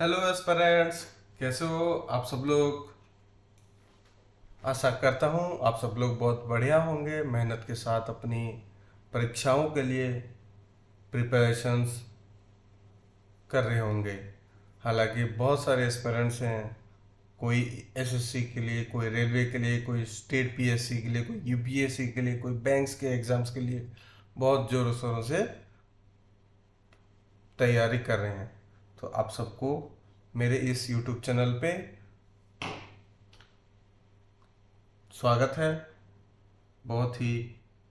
Hello aspirants, कैसे हो आप सब लोग। आशा करता हूँ आप सब लोग बहुत बढ़िया होंगे, मेहनत के साथ अपनी परीक्षाओं के लिए प्रिपरेशंस कर रहे होंगे। हालांकि बहुत सारे एस्पिरेंट्स हैं, कोई एसएससी के लिए, कोई रेलवे के लिए, कोई स्टेट पीएससी के लिए, कोई यूपीएससी के लिए, कोई बैंक्स के एग्ज़ाम्स के लिए बहुत ज़ोरों शोरों से तैयारी कर रहे हैं। तो आप सबको मेरे इस यूट्यूब चैनल पे स्वागत है। बहुत ही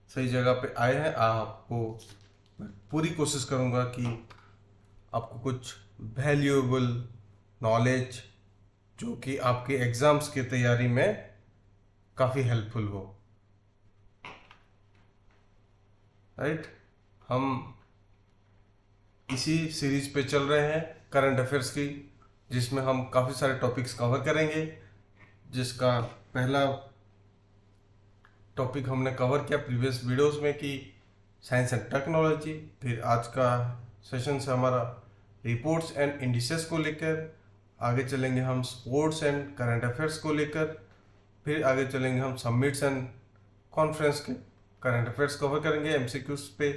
सही जगह पे आए हैं। आपको मैं पूरी कोशिश करूंगा कि आपको कुछ वैल्यूएबल नॉलेज जो कि आपके एग्ज़ाम्स की तैयारी में काफ़ी हेल्पफुल हो। राइट, हम इसी सीरीज पे चल रहे हैं करंट अफेयर्स की, जिसमें हम काफ़ी सारे टॉपिक्स कवर करेंगे। जिसका पहला टॉपिक हमने कवर किया प्रीवियस वीडियोस में कि साइंस एंड टेक्नोलॉजी। फिर आज का सेशन से हमारा रिपोर्ट्स एंड इंडिसेस को लेकर आगे चलेंगे, हम स्पोर्ट्स एंड करंट अफेयर्स को लेकर। फिर आगे चलेंगे हम समिट्स एंड कॉन्फ्रेंस के करंट अफेयर्स कवर करेंगे एमसीक्यूज पे।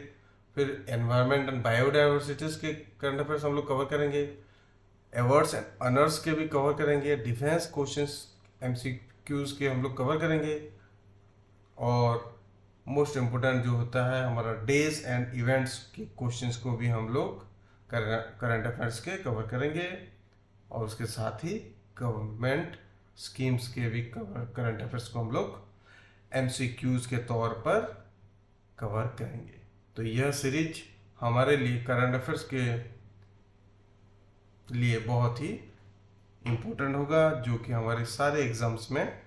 फिर एनवायरनमेंट एंड बायोडाइवर्सिटीज के करंट अफेयर्स हम लोग कवर करेंगे। अवार्ड्स एंड ऑनर्स के भी कवर करेंगे। डिफेंस क्वेश्चंस एमसीक्यूज के हम लोग कवर करेंगे। और मोस्ट इम्पोर्टेंट जो होता है हमारा डेज एंड इवेंट्स के क्वेश्चंस को भी हम लोग करंट अफेयर्स के कवर करेंगे। और उसके साथ ही गवर्नमेंट स्कीम्स के भी करंट अफेयर्स को हम लोग एमसीक्यूज के तौर पर कवर करेंगे। तो यह सीरीज हमारे लिए करंट अफेयर्स के लिए बहुत ही इम्पोर्टेंट होगा, जो कि हमारे सारे एग्जाम्स में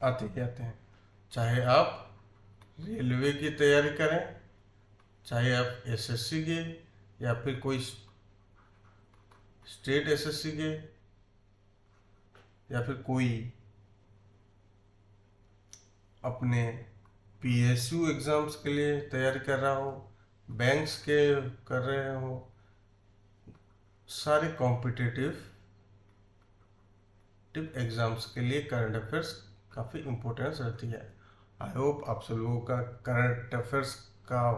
आते जाते हैं। चाहे आप रेलवे की तैयारी करें, चाहे आप एसएससी के या फिर कोई स्टेट एसएससी के, या फिर कोई अपने पीएसयू एग्ज़ाम्स के लिए तैयारी कर रहा हो, बैंक्स के कर रहे हो, सारे कॉम्पिटिटिव एग्ज़ाम्स के लिए करंट अफेयर्स काफ़ी इम्पोर्टेंस रहती है। आई होप आप सब लोगों का करंट अफेयर्स का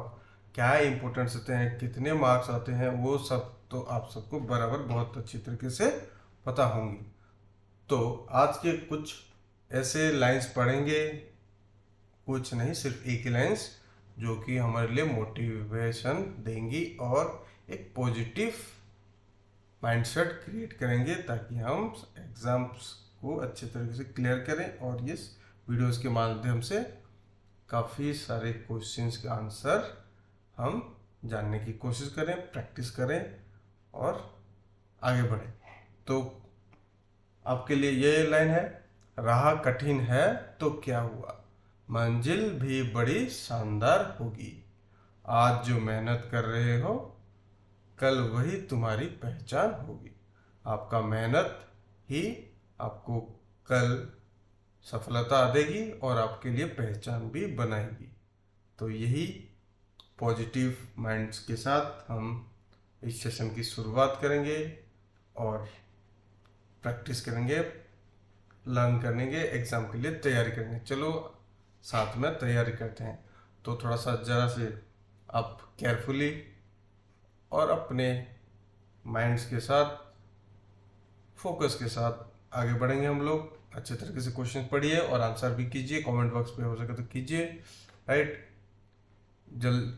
क्या इम्पोर्टेंस होते हैं, कितने मार्क्स आते हैं, वो सब तो आप सबको बराबर बहुत अच्छी तरीके से पता होंगी। तो आज के कुछ ऐसे लाइंस पढ़ेंगे, कुछ नहीं सिर्फ एक ही लाइंस, जो कि हमारे लिए मोटिवेशन देंगी और एक पॉजिटिव माइंडसेट क्रिएट करेंगे, ताकि हम एग्ज़ाम्स को अच्छे तरीके से क्लियर करें और इस वीडियोस के माध्यम से काफ़ी सारे क्वेश्चंस के आंसर हम जानने की कोशिश करें, प्रैक्टिस करें और आगे बढ़ें। तो आपके लिए ये लाइन है, राह कठिन है तो क्या हुआ, मंजिल भी बड़ी शानदार होगी। आज जो मेहनत कर रहे हो, कल वही तुम्हारी पहचान होगी। आपका मेहनत ही आपको कल सफलता देगी और आपके लिए पहचान भी बनाएगी। तो यही पॉजिटिव माइंड्स के साथ हम इस सेशन की शुरुआत करेंगे और प्रैक्टिस करेंगे, लर्न करेंगे, एग्ज़ाम के लिए तैयारी करेंगे। चलो साथ में तैयारी करते हैं। तो थोड़ा सा ज़रा से आप केयरफुली और अपने माइंड्स के साथ, फोकस के साथ आगे बढ़ेंगे हम लोग। अच्छे तरीके से क्वेश्चन पढ़िए और आंसर भी कीजिए, कमेंट बॉक्स पे हो सके तो कीजिए। राइट,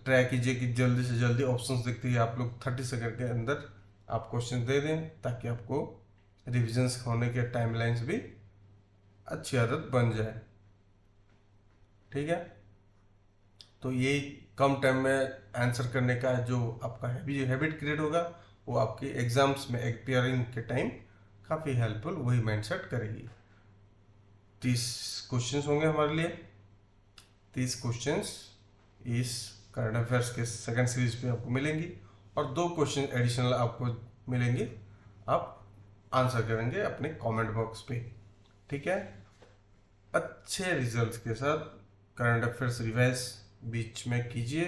ट्राई कीजिए कि जल्दी से जल्दी ऑप्शंस दिखते ही आप लोग 30 सेकंड के अंदर आप क्वेश्चन दे दें, ताकि आपको रिविजन्स होने के टाइमलाइंस भी अच्छी आदत बन जाए। ठीक है, तो ये कम टाइम में आंसर करने का जो आपका हैबिट क्रिएट होगा, वो आपके एग्जाम्स में अपियरिंग के टाइम काफ़ी हेल्पफुल वही माइंडसेट करेगी। 30 क्वेश्चंस होंगे हमारे लिए। 30 क्वेश्चंस इस करंट अफेयर्स के सेकंड सीरीज पे आपको मिलेंगी और 2 क्वेश्चन एडिशनल आपको मिलेंगे। आप आंसर करेंगे अपने कमेंट बॉक्स पे। ठीक है, अच्छे रिजल्ट्स के साथ करंट अफेयर्स रिवाइज बीच में कीजिए,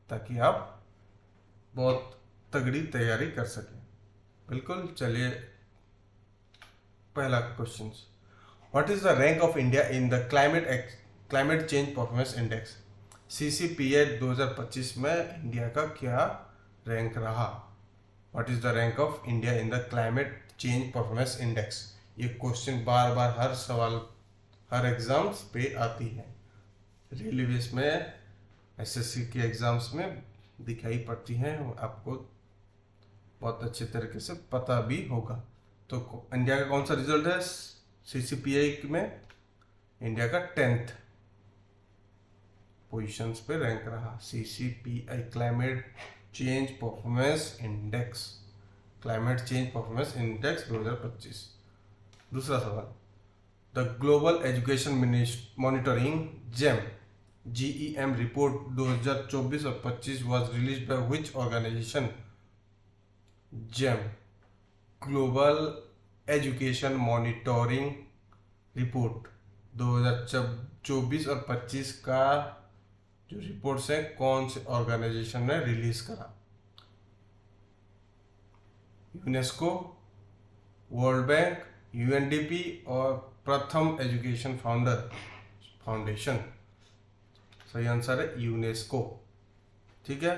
ताकि आप बहुत तगड़ी तैयारी कर सकें। बिल्कुल। चलिए पहला question, what is the rank of India in the climate change performance index? CCPI 2025 में इंडिया का क्या रैंक रहा? What is the rank of India in the climate change performance index? ये क्वेश्चन बार बार हर सवाल हर एग्जाम्स पे आती है, रेलवेज में, SSC के एग्जाम्स में दिखाई पड़ती हैं, आपको बहुत अच्छे तरीके से पता भी होगा। तो इंडिया का कौन सा रिजल्ट है CCPI में? इंडिया का 10th पोजीशंस पे रैंक रहा। CCPI climate change performance index, climate change performance index 2025। दूसरा सवाल, the global education monitoring GEM report 2024 और 25 was release by which organization? GEM global education monitoring report 2024 और 25 का जो रिपोर्ट्स है कौन से ऑर्गेनाइजेशन ने रिलीज करा? यूनेस्को, वर्ल्ड बैंक, UNDP और प्रथम एजुकेशन फाउंडेशन। सही आंसर है यूनेस्को। ठीक है,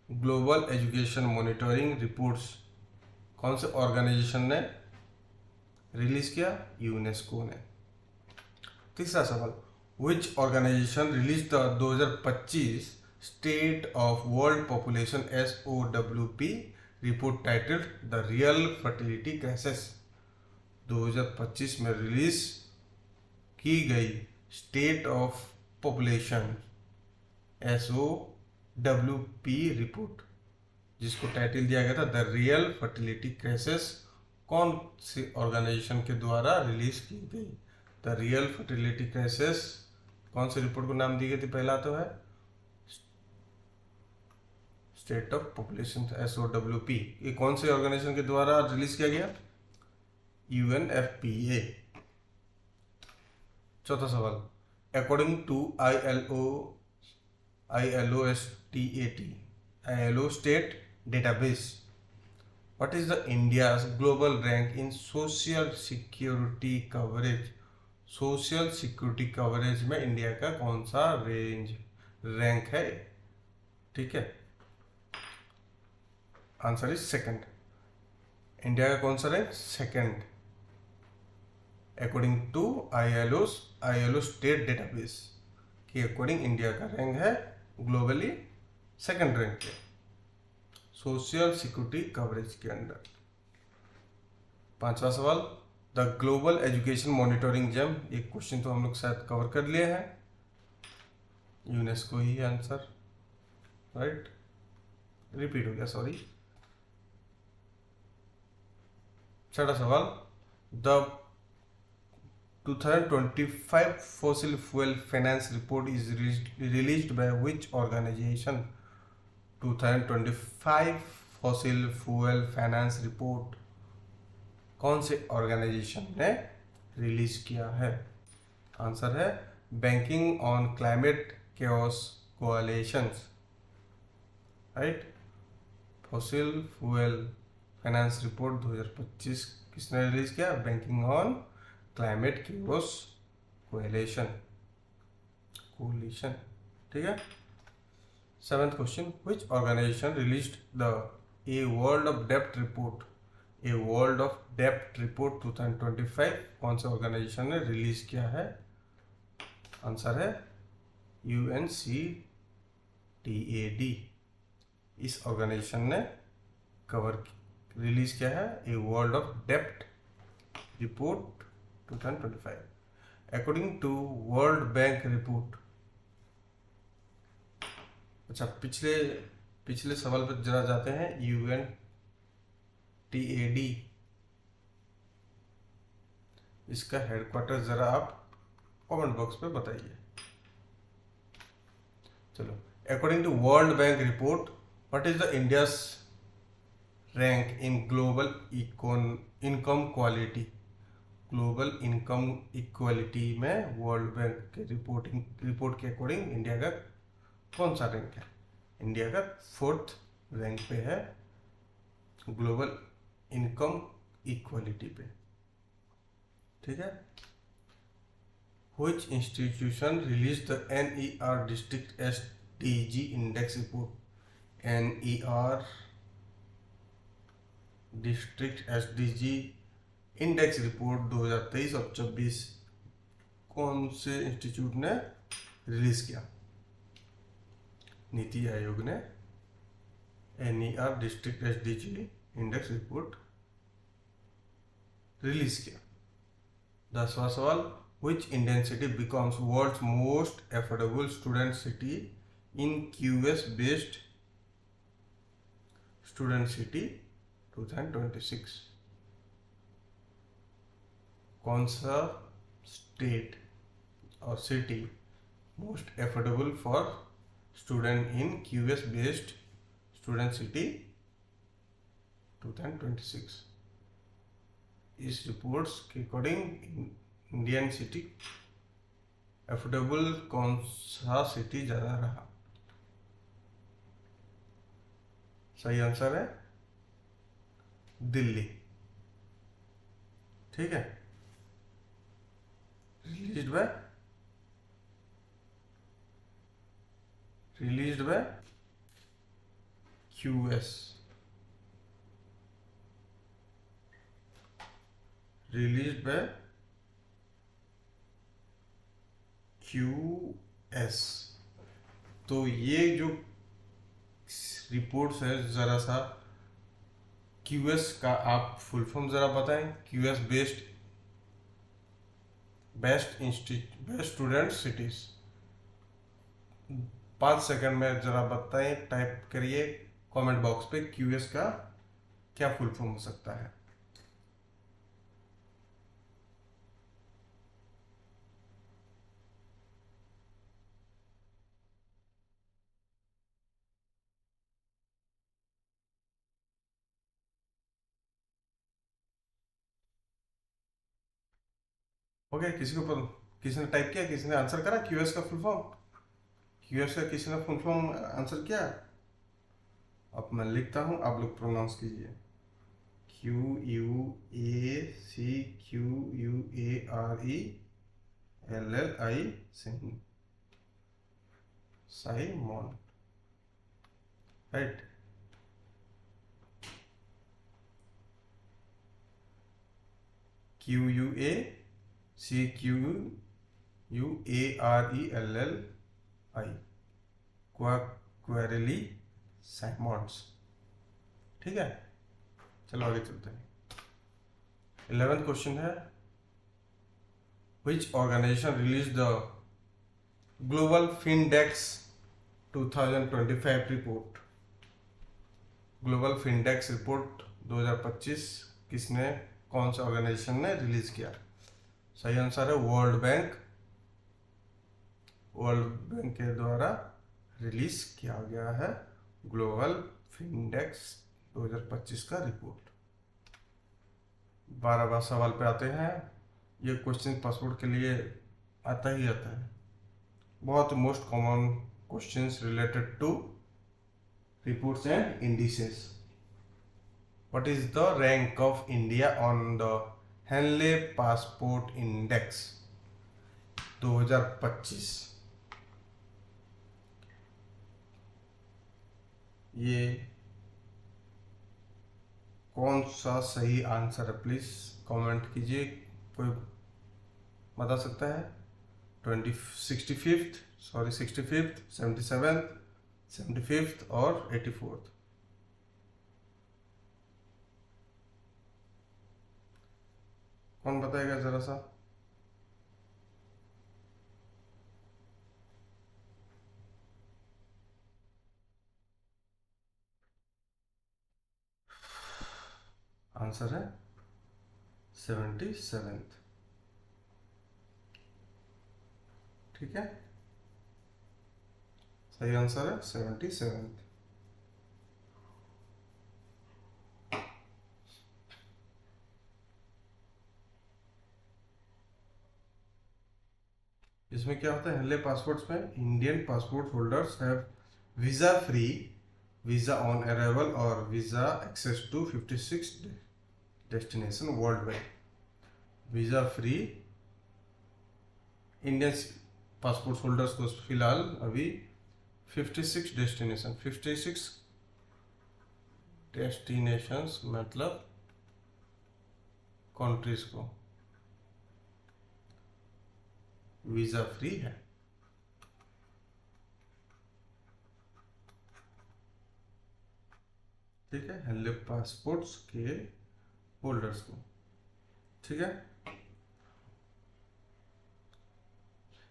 ग्लोबल एजुकेशन मॉनिटरिंग रिपोर्ट्स कौन से ऑर्गेनाइजेशन ने रिलीज किया? यूनेस्को ने। तीसरा सवाल, which organisation release the 2025 state of world population SOWP report titled the real fertility crisis? 2025 में रिलीज की गई state of population SOWP report, जिसको टाइटल दिया गया था द रियल फर्टिलिटी क्राइसिस, कौन सी ऑर्गेनाइजेशन के द्वारा रिलीज की गई? द रियल फर्टिलिटी क्राइसिस कौन सी रिपोर्ट को नाम दी गई थी? पहला तो है स्टेट ऑफ पॉपुलेशन SOWP, ये कौन से ऑर्गेनाइजेशन के द्वारा रिलीज किया गया? UNFPA। चौथा सवाल, according to ILO state database, what is the India's global rank in social security coverage? Social security coverage में इंडिया का कौन सा रैंक है? ठीक है, आंसर इज सेकंड। इंडिया का कौन सा rank? Second, according to ILO state database के अकॉर्डिंग इंडिया का रैंक है ग्लोबली सेकंड रैंक पे सोशल सिक्योरिटी कवरेज के अंदर। पांचवा सवाल, the global education monitoring GEM, एक क्वेश्चन तो हम लोग शायद कवर कर लिए हैं, यूनेस्को ही आंसर, राइट, रिपीट हो गया, सॉरी। छठा सवाल, the 2025 fossil fuel finance report is released by which organization? 2025 fossil fuel finance report कौन से ऑर्गेनाइजेशन ने रिलीज किया है? आंसर है banking on climate chaos coalitions, right. Fossil fuel finance report 2025 किसने रिलीज किया? Banking on climate chaos coalition, ठीक है। Seventh question, which organisation released the a world of depth report? A world of depth report 2025 कौन से organisation ने release किया है? Answer है UNCTAD। इस ऑर्गेनाइजेशन ने रिलीज किया है a world of depth report 2025 according to world bank report. अच्छा, पिछले सवाल पर जरा जाते हैं। UNTAD, इसका हेडक्वार्टर जरा आप कमेंट बॉक्स पे बताइए। चलो, according to world bank report, what is the India's rank in global income quality? Global income equality में वर्ल्ड बैंक के रिपोर्ट के अकॉर्डिंग इंडिया का कौन सा रैंक है? इंडिया का 4th रैंक पे है ग्लोबल इनकम इक्वलिटी पे। ठीक है। Which institution released the NER District SDG Index Report? NER District SDG index report 2023 और 24 कौन से इंस्टीट्यूट ने रिलीज किया? नीति आयोग ने NER district SDG index report release किया। 10वां सवाल, which Indian city becomes world's most affordable student city in QS based student city 2026? कौन सा स्टेट और city most affordable for student in QS based student city 2026? इस reports के according Indian city affordable कौन सा city ज़्यादा रहा? सही आंसर है दिल्ली। ठीक है। Released by QS, released by QS। तो ये जो रिपोर्ट्स है ज़रा सा QS का आप फुल फॉर्म ज़रा बताएं। QS best student cities. 5 second में ज़रा बताएं, टाइप करिए कमेंट बॉक्स पे QS का क्या फुल फॉर्म हो सकता है। ओके, किसी ने टाइप किया, किसी ने आंसर करा QS का फुल फॉर्म? QS का किसी ने फुल फॉर्म आंसर किया? अब मैं लिखता हूँ, आप लोग प्रोनाउंस कीजिए। QUACQUARELLI Symonds, right. QUACQUARELLI Quacquarelli Symonds. ठीक है, चलो आगे चलते हैं। 11th क्वेश्चन है, which organisation release the global Findex 2025 report? Global Findex report 2025 किसने, कौन सा ऑर्गेनाइजेशन ने रिलीज किया? सही आंसर है वर्ल्ड बैंक। वर्ल्ड बैंक के द्वारा रिलीज किया गया है ग्लोबल फिनडेक्स 2025 का रिपोर्ट। 12वां सवाल पे आते हैं। ये क्वेश्चन पासपोर्ट के लिए आता ही आता है, बहुत most common questions related to reports and indices. What is the rank of India on the Henley passport index 2025? ये कौन सा सही आंसर है? प्लीज कमेंट कीजिए, कोई बता सकता है? 65th, 77th, 75th और 84th? कौन बताएगा जरा सा? आंसर है 77th। ठीक है, सही आंसर है 77th। इसमें क्या होता है, हेनले पासपोर्ट्स में Indian passport holders have visa free, visa on arrival और visa access to 56 destination worldwide, visa free Indian passport holders को फिलहाल अभी 56 डेस्टिनेशंस मतलब कंट्रीज को वीज़ा फ्री है। ठीक है, हेल्ले पासपोर्ट्स के होल्डर्स को। ठीक है,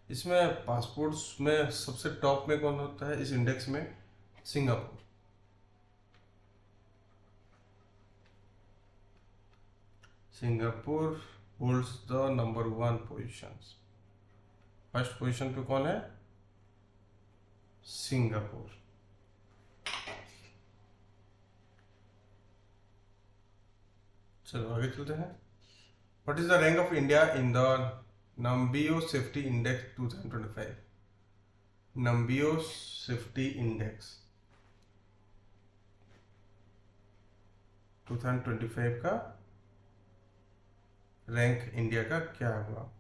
इसमें पासपोर्ट्स में सबसे टॉप में कौन होता है इस इंडेक्स में? Singapore. Singapore holds the number 1 position. First position पे कौन है? सिंगापुर। चलो आगे चलते हैं। What is the rank of India in the Numbeo safety index 2025? Numbeo safety index 2025 का रैंक इंडिया का क्या हुआ?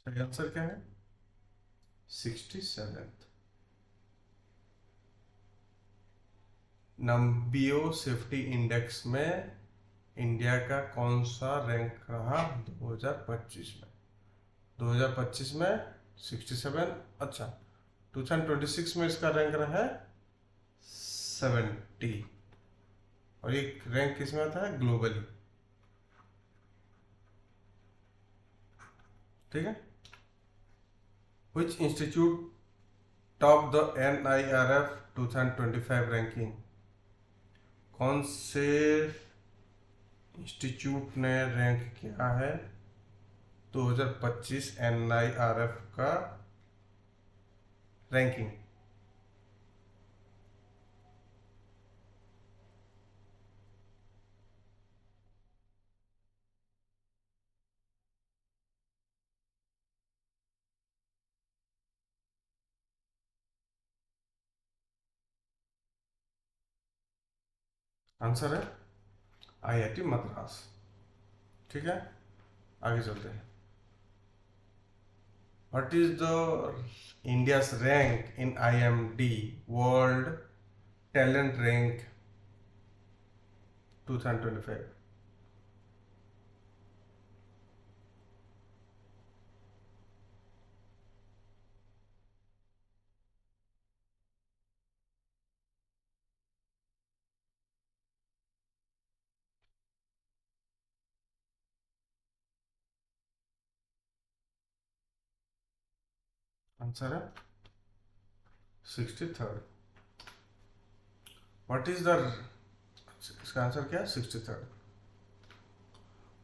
सही आंसर क्या है? 67th। नम्बियो सेफ्टी इंडेक्स में इंडिया का कौन सा रैंक रहा 2025 में? 2025 में 67। अच्छा, 2026 में इसका रैंक रहा है 70। और ये रैंक किस में आता है? ग्लोबली। ठीक है, which institute top the NIRF 2025 ranking? कौन से इंस्टीट्यूट ने रैंक किया है 2025 NIRF का रैंकिंग? आंसर है IIT मद्रास। ठीक है, आगे चलते हैं। What is the India's rank in IMD world talent rank 2025? Answer है 63rd। व्हाट इज द, इसका आंसर क्या है? 63rd।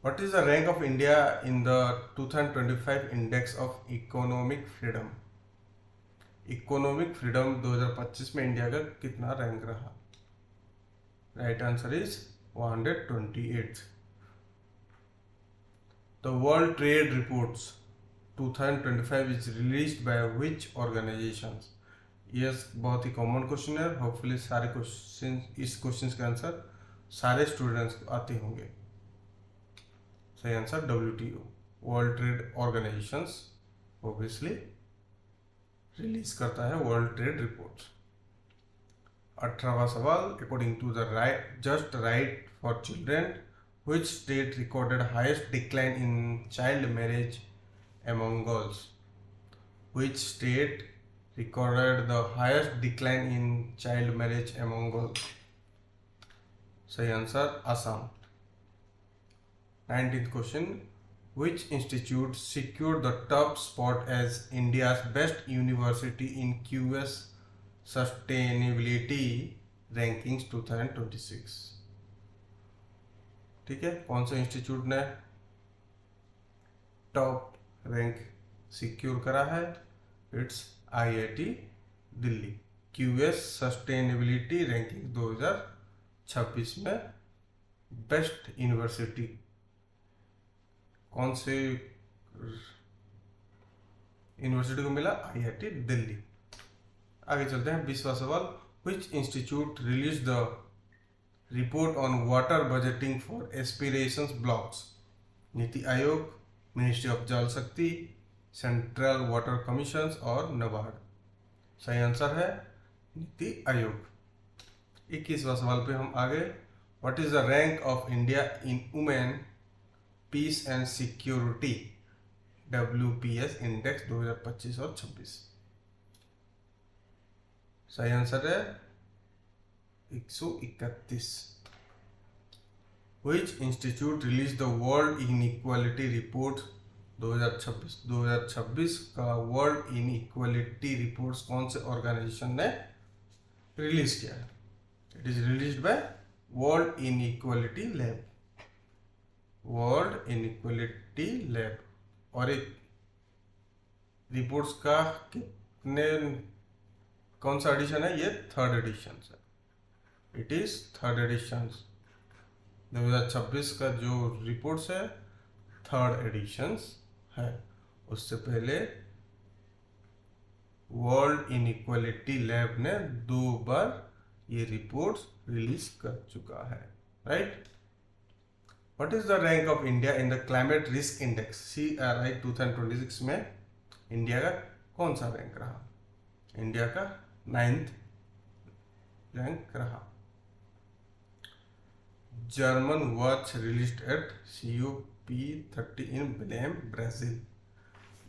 What is the rank of India in the 2025 index of economic freedom? Economic freedom 2025 में India का कितना rank रहा? Right answer is 128th। The world trade reports 2025 is released by which organizations? ये बहुत ही common question है, hopefully सारे question, इस क्वेश्चन का आंसर सारे स्टूडेंट्स को आते होंगे। सही answer WTO, world trade organizations obviously release करता है वर्ल्ड ट्रेड रिपोर्ट। 18वां सवाल, according to the just right for children, which state recorded highest decline in child marriage among girls? Which state recorded the highest decline in child marriage among girls? सही answer Assam. 19th question, which institute secured the top spot as India's best university in QS Sustainability Rankings 2026? ठीक है, कौन सा institute ने top rank secure करा है? It's IIT Delhi. QS sustainability ranking 2026 में best university कौन से यूनिवर्सिटी को मिला? आईआईटी दिल्ली। आगे चलते हैं 20वां सवाल। Which institute release the report on water budgeting for aspirations blocks? NITI Aayog, ministry of जल शक्ति, सेंट्रल वाटर कमीशन और नबार्ड। सही आंसर है नीति आयोग। 21वां सवाल पे हम आगे। What is the rank of India in women peace and security WPS index 2025 और 26? सही आंसर है 131। Which institute released the World Inequality Report 2026? 2026 का वर्ल्ड इनइक्वालिटी रिपोर्ट्स कौन से ऑर्गेनाइजेशन ने रिलीज किया है? It is released by world inequality lab. World inequality lab. और एक रिपोर्ट्स का कितने कौन सा एडिशन है? ये थर्ड एडिशन है। It is third edition. 2026 का जो रिपोर्ट्स है थर्ड एडिशंस है। उससे पहले वर्ल्ड इनइक्वालिटी लैब ने 2 बार ये रिपोर्ट्स रिलीज कर चुका है। Right. What is the rank of India in the climate risk index CRI 2026 में? इंडिया का कौन सा रैंक रहा? इंडिया का 9th रैंक रहा। German watch released at COP30 in Belem Brazil.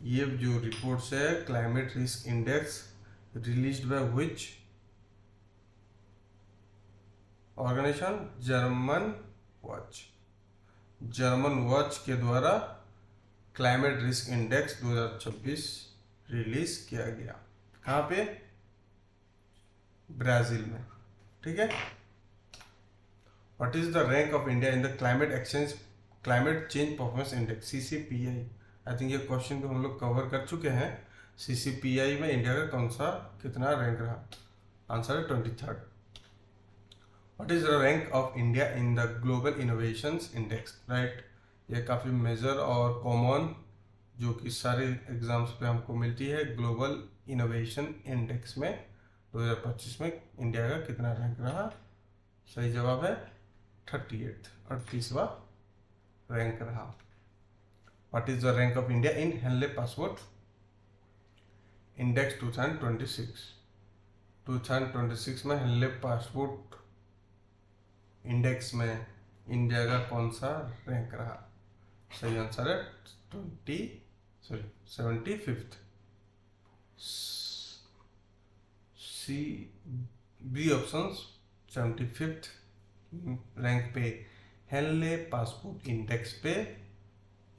ये जो रिपोर्ट्स है climate risk index released by which organization? German watch. German watch के द्वारा क्लाइमेट रिस्क इंडेक्स 2026 रिलीज किया गया। कहाँ पे? ब्राजील में। ठीक है। What is the rank of India in the climate change performance index CCPI? I think ये क्वेश्चन को हम लोग कवर कर चुके हैं। CCPI में इंडिया का कौन सा कितना रैंक रहा? आंसर है 23rd। What is the rank of India in the global innovations index? Right. ये काफ़ी मेजर और कॉमन जो कि सारे एग्जाम्स पे हमको मिलती है। ग्लोबल इनोवेशन इंडेक्स में 2025 में इंडिया का कितना रैंक रहा? सही जवाब है 38, 38वां रैंक रहा। What is the rank of India in Henley passport index 2026? 2026 में हेनले पासपोर्ट इंडेक्स में इंडिया का कौन सा रैंक रहा? सही आंसर है 75th। B option 75th rank पे हेनले पासपोर्ट इंडेक्स पे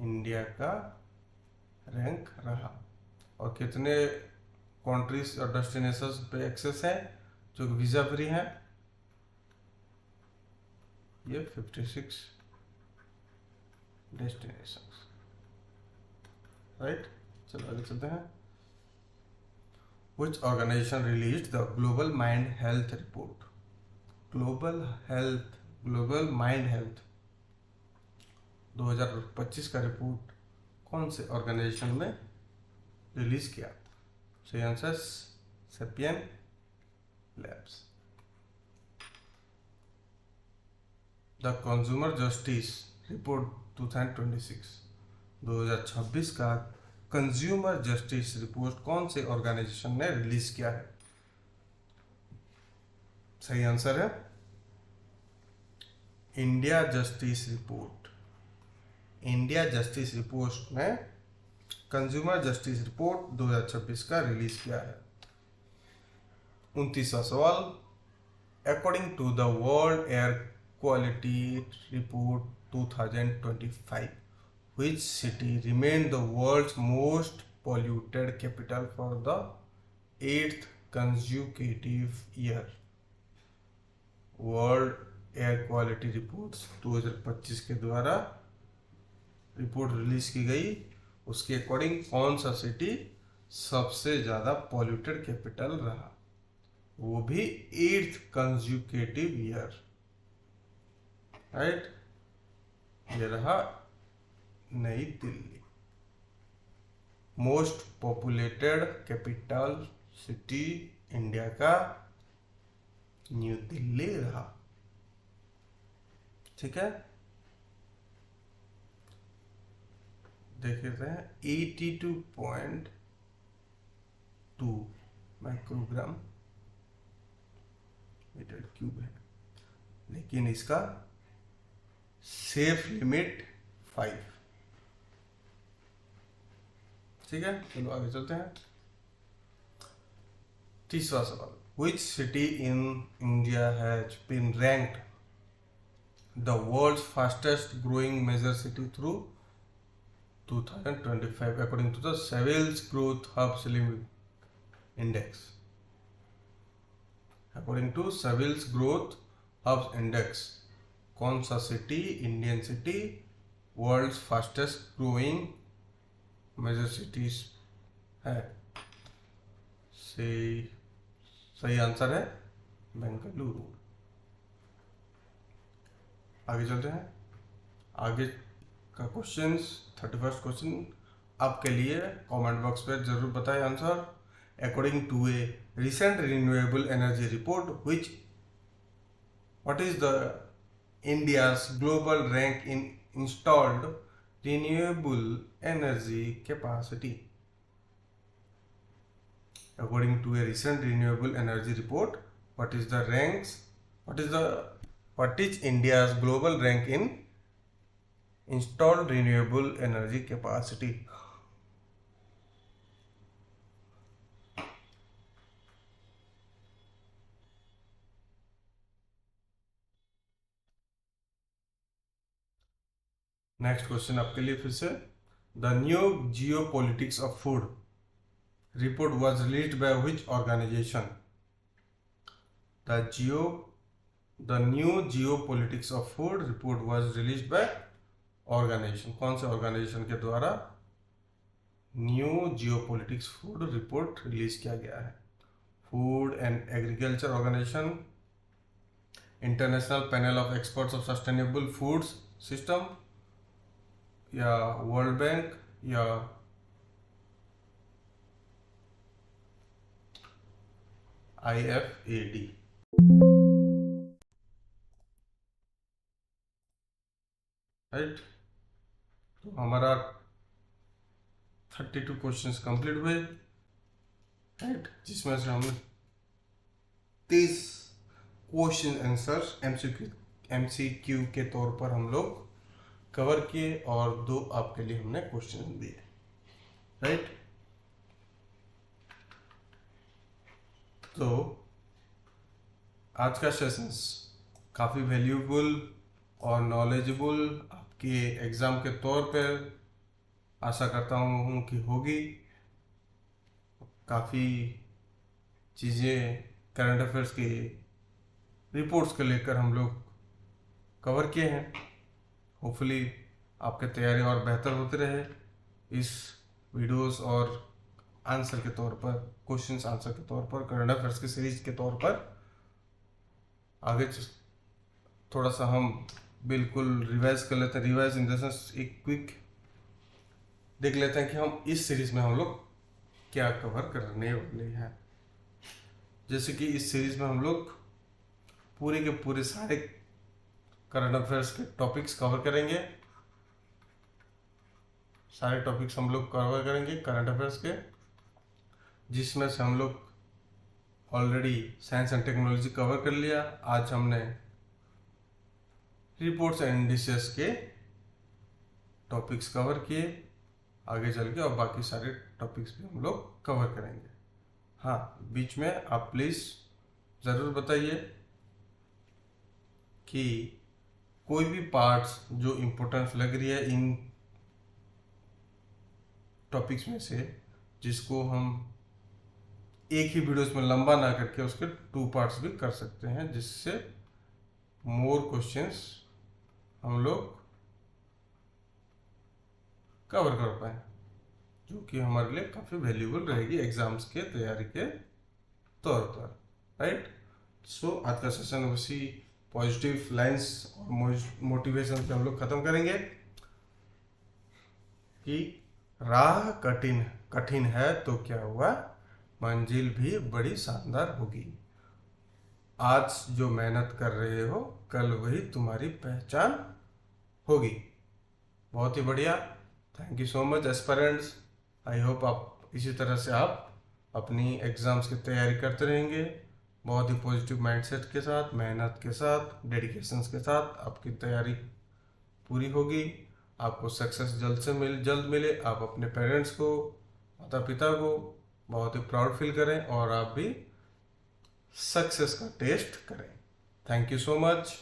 इंडिया का रैंक रहा। और कितने कंट्रीज और डेस्टिनेशंस पे एक्सेस है जो वीज़ा फ्री है? ये 56 डेस्टिनेशंस। राइट। चलो आगे चलते हैं। Which organization released the Global Mind Health Report? Global Mind Health 2025 का रिपोर्ट कौन से ऑर्गेनाइजेशन में रिलीज किया? सही answer sapien labs. The consumer justice report 2026 का कंज्यूमर जस्टिस रिपोर्ट कौन से ऑर्गेनाइजेशन ने रिलीज किया है? सही आंसर है India justice report. India justice report ने कंज्यूमर जस्टिस रिपोर्ट 2026 का रिलीज किया है। 29वां सवाल। According to the world air quality report 2025, which city remained the world's most polluted capital for the 8th consecutive year? World air quality reports 2025 के द्वारा report release की गई। उसके अकॉर्डिंग कौन सा सिटी सबसे ज़्यादा पॉल्यूटेड कैपिटल रहा? वो भी 8th कंज्यूकेटिव ईयर, राइट। ये रहा नई Delhi. Most populated capital city India का न्यू दिल्ली रहा, ठीक है। देख लेते हैं 82.2 माइक्रोग्राम मीटर क्यूब है, लेकिन इसका सेफ लिमिट 5, ठीक है। चलो आगे चलते हैं। तीसरा सवाल, which city in India has been ranked the world's fastest growing major city through 2025 according to the Savills Growth Hubs Index? According to Savills Growth Hubs Index, कौन सा city, Indian city, world's fastest growing major cities है? सही answer है बेंगलुरु। आगे चलते हैं। आगे का क्वेश्चन 31st क्वेश्चन आपके लिए, कमेंट बॉक्स पे जरूर बताएं answer. According to a recent renewable energy report what is the India's global rank in installed renewable energy capacity? According to a recent renewable energy report, what is India's global rank in installed renewable energy capacity? Next question आपके लिए फिर से, the new geopolitics of food report was released by which organization? The new geopolitics of food report was released by organization, कौन से organization के द्वारा new geopolitics food report release किया गया है? Food and agriculture organization, international panel of experts of sustainable foods system, या world bank, या IFAD? Right. तो हमारा 32 क्वेश्चंस कंप्लीट हुए, राइट, जिसमें से हमने 30 क्वेश्चन आंसर MCQ के तौर पर हम लोग कवर किए और 2 आपके लिए हमने क्वेश्चन दिए, राइट। तो आज का सेशंस काफ़ी वैल्यूबल और नॉलेजेबल आपके एग्ज़ाम के तौर पर आशा करता हूँ कि होगी। काफ़ी चीज़ें करंट अफेयर्स की रिपोर्ट्स को लेकर हम लोग कवर किए हैं। होपफुली आपकी तैयारी और बेहतर होती रहे इस वीडियोस और आंसर के तौर पर, क्वेश्चंस आंसर के तौर पर, करंट अफेयर्स की सीरीज के तौर पर। आगे थोड़ा सा हम बिल्कुल रिवाइज कर लेते हैं। रिवाइज इन द सेंस एक क्विक देख लेते हैं कि हम इस सीरीज में हम लोग क्या कवर करने वाले हैं। जैसे कि इस सीरीज में हम लोग पूरे के पूरे सारे करंट अफेयर्स के टॉपिक्स कवर करेंगे। सारे टॉपिक्स हम लोग कवर करेंगे करंट अफेयर्स के, जिसमें से हम लोग already science and technology cover कर लिया। आज हमने रिपोर्ट्स एंड इंडिसेस के टॉपिक्स कवर किए। आगे चल के और बाकी सारे टॉपिक्स भी हम लोग कवर करेंगे। हाँ, बीच में आप प्लीज़ ज़रूर बताइए कि कोई भी पार्ट्स जो इम्पोर्टेंस लग रही है इन टॉपिक्स में से, जिसको हम एक ही वीडियोस में लंबा ना करके उसके 2 पार्ट्स भी कर सकते हैं, जिससे मोर क्वेश्चंस हम लोग कवर कर पाए, जो कि हमारे लिए काफ़ी वैल्यूबल रहेगी एग्जाम्स के तैयारी के तौर पर। राइट। सो आज का सेशन उसी पॉजिटिव लाइंस और मोटिवेशन पे हम लोग खत्म करेंगे कि राह कठिन कठिन है तो क्या हुआ, मंजिल भी बड़ी शानदार होगी। आज जो मेहनत कर रहे हो कल वही तुम्हारी पहचान होगी। बहुत ही बढ़िया। Thank you so much aspirants. I hope आप इसी तरह से आप अपनी एग्ज़ाम्स की तैयारी करते रहेंगे, बहुत ही पॉजिटिव माइंडसेट के साथ, मेहनत के साथ, डेडिकेशंस के साथ आपकी तैयारी पूरी होगी। आपको सक्सेस जल्द मिले। आप अपने पेरेंट्स को, माता पिता को बहुत ही प्राउड फील करें और आप भी सक्सेस का टेस्ट करें। Thank you so much.